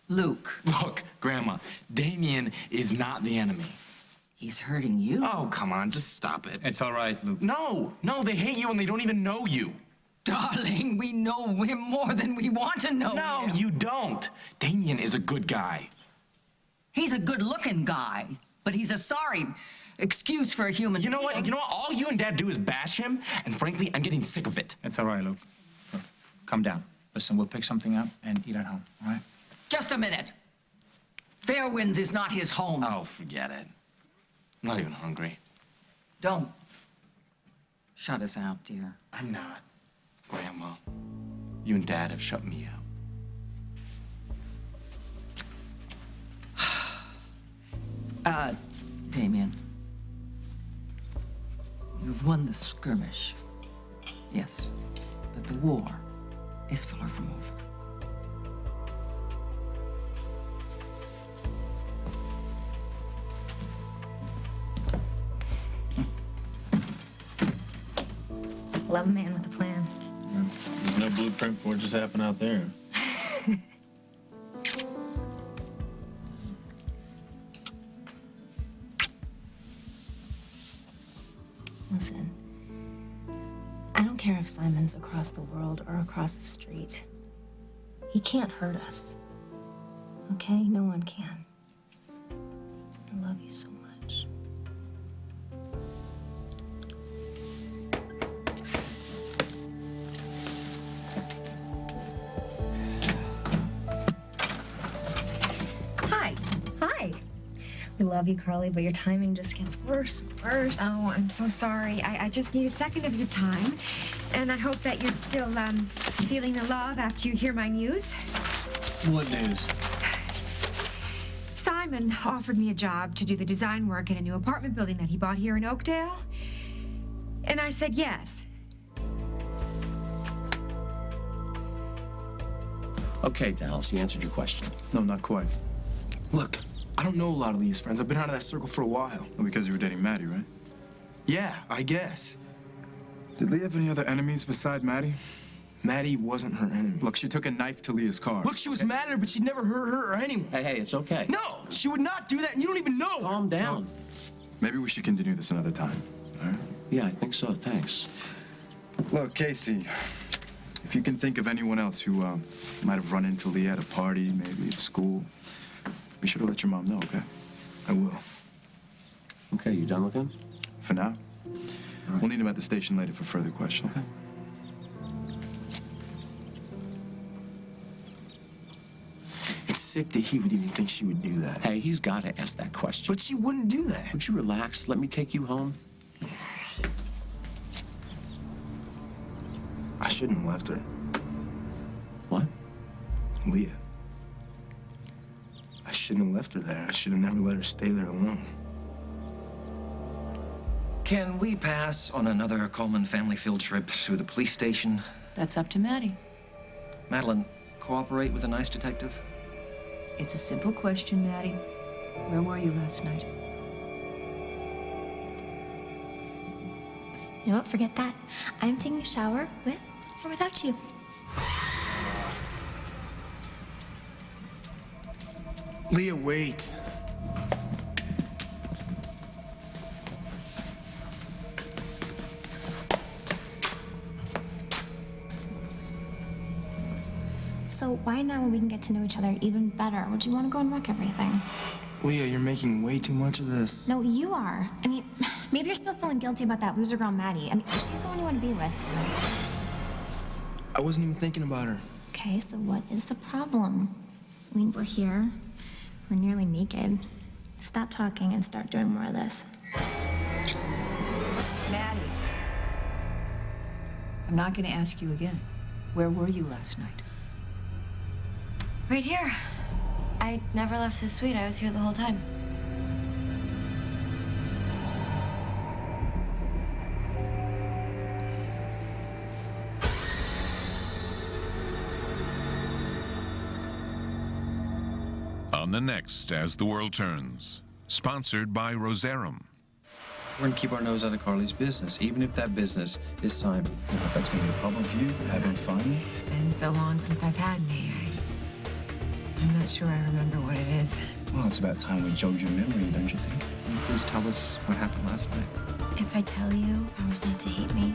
Luke. Look, Grandma, Damien is not the enemy. He's hurting you. Oh, come on, just stop it. It's all right, Luke. No, they hate you and they don't even know you. Darling, we know him more than we want to know him. No, you don't. Damien is a good guy. He's a good-looking guy, but he's a sorry excuse for a human being. You know what? All you and Dad do is bash him, and frankly, I'm getting sick of it. It's all right, Luke. Calm down. Listen, we'll pick something up and eat at home, all right? Just a minute. Fairwinds is not his home. Oh, forget it. I'm not even hungry. Don't shut us out, dear. I'm not. Grandma, you and Dad have shut me out. Damien, you've won the skirmish. Yes, but the war is far from over. Love a man with a plan. There's no blueprint for what just happened out there. Listen, I don't care if Simon's across the world or across the street. He can't hurt us. Okay? No one can. I love you so much. Hi. We love you, Carly, but your timing just gets worse and worse. Oh, I'm so sorry. I just need a second of your time. And I hope that you're still feeling the love after you hear my news. What news? Simon offered me a job to do the design work in a new apartment building that he bought here in Oakdale. And I said yes. Okay, Dallas, he answered your question. No, not quite. Look, I don't know a lot of Leah's friends. I've been out of that circle for a while. Oh, because you were dating Maddie, right? Yeah, I guess. Did Leah have any other enemies beside Maddie? Maddie wasn't her enemy. Look, she took a knife to Leah's car. Look, she was mad at her, but she'd never hurt her or anyone. Hey, it's okay. No, she would not do that, and you don't even know. Calm down. Maybe we should continue this another time, all right? Yeah, I think so. Thanks. Look, Casey, if you can think of anyone else who might have run into Leah at a party, maybe at school, be sure to let your mom know, okay? I will. Okay, you done with him? For now. Right. We'll need him at the station later for further questions. Okay. It's sick that he would even think she would do that. Hey, he's got to ask that question. But she wouldn't do that. Would you relax? Let me take you home. I shouldn't have left her. What? Leah. I shouldn't have left her there. I should have never let her stay there alone. Can we pass on another Coleman family field trip to the police station? That's up to Maddie. Madeline, cooperate with a nice detective? It's a simple question, Maddie. Where were you last night? You know what? Forget that. I'm taking a shower with or without you. Leah, wait. So why now when we can get to know each other even better? Would you want to go and wreck everything? Leah, you're making way too much of this. No, you are. I mean, maybe you're still feeling guilty about that loser girl, Maddie. I mean, she's the one you want to be with. I wasn't even thinking about her. Okay, so what is the problem? I mean, we're here. We're nearly naked. Stop talking and start doing more of this. Maddie, I'm not going to ask you again. Where were you last night? Right here. I never left this suite. I was here the whole time. On the next As the World Turns, sponsored by Rosarum. We're gonna keep our nose out of Carly's business, even if that business is Simon. If that's gonna be a problem for you, having fun. Been so long since I've had any. I'm not sure I remember what it is. Well, it's about time we jogged your memory, don't you think? Please tell us what happened last night. If I tell you, I was not to hate me.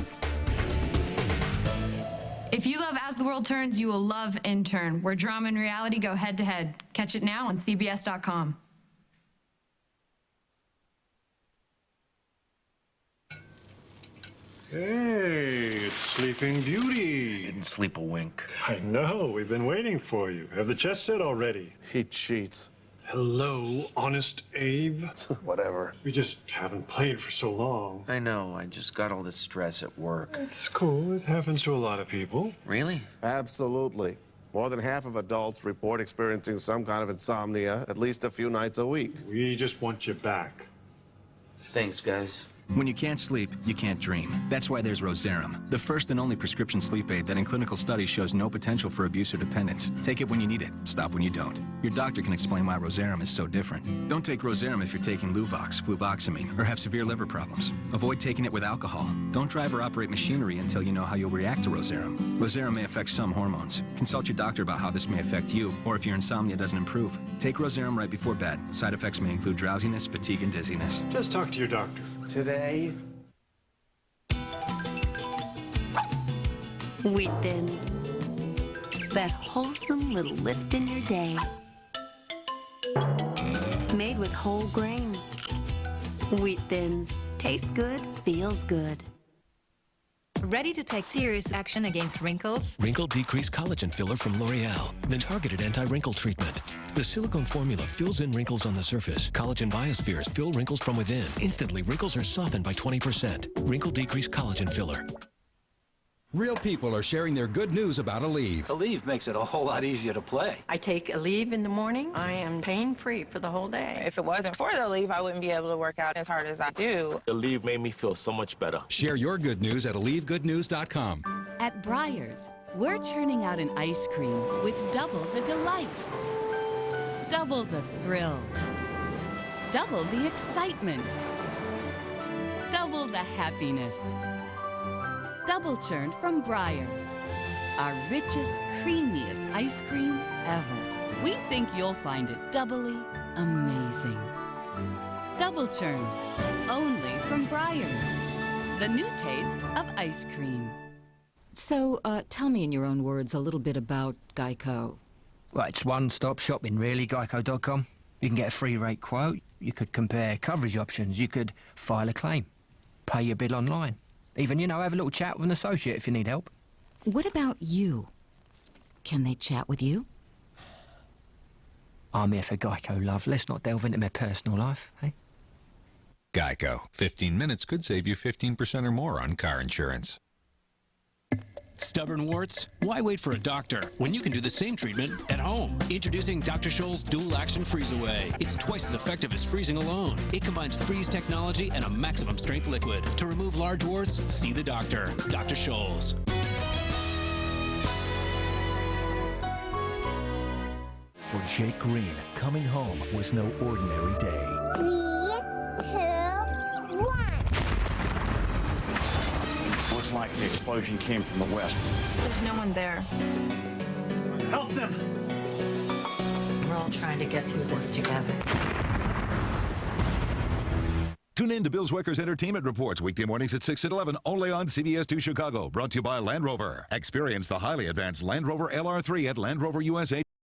If you love As the World Turns, you will love Intern, where drama and reality go head to head. Catch it now on CBS.com. Hey, it's Sleeping Beauty. Didn't sleep a wink. I know, we've been waiting for you. Have the chess set already? He cheats. Hello, Honest Abe. Whatever. We just haven't played for so long. I know, I just got all this stress at work. It's cool, it happens to a lot of people. Really? Absolutely. More than half of adults report experiencing some kind of insomnia at least a few nights a week. We just want you back. Thanks, guys. When you can't sleep, you can't dream. That's why there's Roserum, the first and only prescription sleep aid that in clinical studies shows no potential for abuse or dependence. Take it when you need it, stop when you don't. Your doctor can explain why Roserum is so different. Don't take Roserum if you're taking Luvox, fluvoxamine, or have severe liver problems. Avoid taking it with alcohol. Don't drive or operate machinery until you know how you'll react to Roserum. Roserum may affect some hormones. Consult your doctor about how this may affect you, or if your insomnia doesn't improve. Take Roserum right before bed. Side effects may include drowsiness, fatigue, and dizziness. Just talk to your doctor. Today, Wheat Thins. That wholesome little lift in your day. Made with whole grain. Wheat Thins. Tastes good, feels good. Ready to take serious action against wrinkles? Wrinkle Decrease Collagen Filler from L'Oreal. The targeted anti-wrinkle treatment. The silicone formula fills in wrinkles on the surface. Collagen biospheres fill wrinkles from within. Instantly, wrinkles are softened by 20%. Wrinkle Decrease Collagen Filler. Real people are sharing their good news about Aleve. Aleve makes it a whole lot easier to play. I take Aleve in the morning. I am pain-free for the whole day. If it wasn't for the Aleve, I wouldn't be able to work out as hard as I do. Aleve made me feel so much better. Share your good news at AleveGoodNews.com. At Breyers, we're churning out an ice cream with double the delight, double the thrill, double the excitement, double the happiness. Double churned from Breyers, our richest, creamiest ice cream ever. We think you'll find it doubly amazing. Double churned, only from Breyers, the new taste of ice cream. So, tell me in your own words a little bit about Geico. Well, it's one-stop shopping, really, Geico.com. You can get a free rate quote, you could compare coverage options, you could file a claim, pay your bill online. Even, have a little chat with an associate if you need help. What about you? Can they chat with you? I'm here for Geico, love. Let's not delve into my personal life, eh? Geico. 15 minutes could save you 15% or more on car insurance. Stubborn warts? Why wait for a doctor when you can do the same treatment at home? Introducing Dr. Scholl's Dual Action Freeze Away. It's twice as effective as freezing alone. It combines freeze technology and a maximum strength liquid. To remove large warts, see the doctor. Dr. Scholl's. For Jake Green, coming home was no ordinary day. 3, 2, 1. Looks like the explosion came from the west. There's no one there. Help them! We're all trying to get through this together. Tune in to Bill Zwicker's Entertainment Reports weekday mornings at 6 and 11 only on CBS 2 Chicago. Brought to you by Land Rover. Experience the highly advanced Land Rover LR3 at Land Rover USA.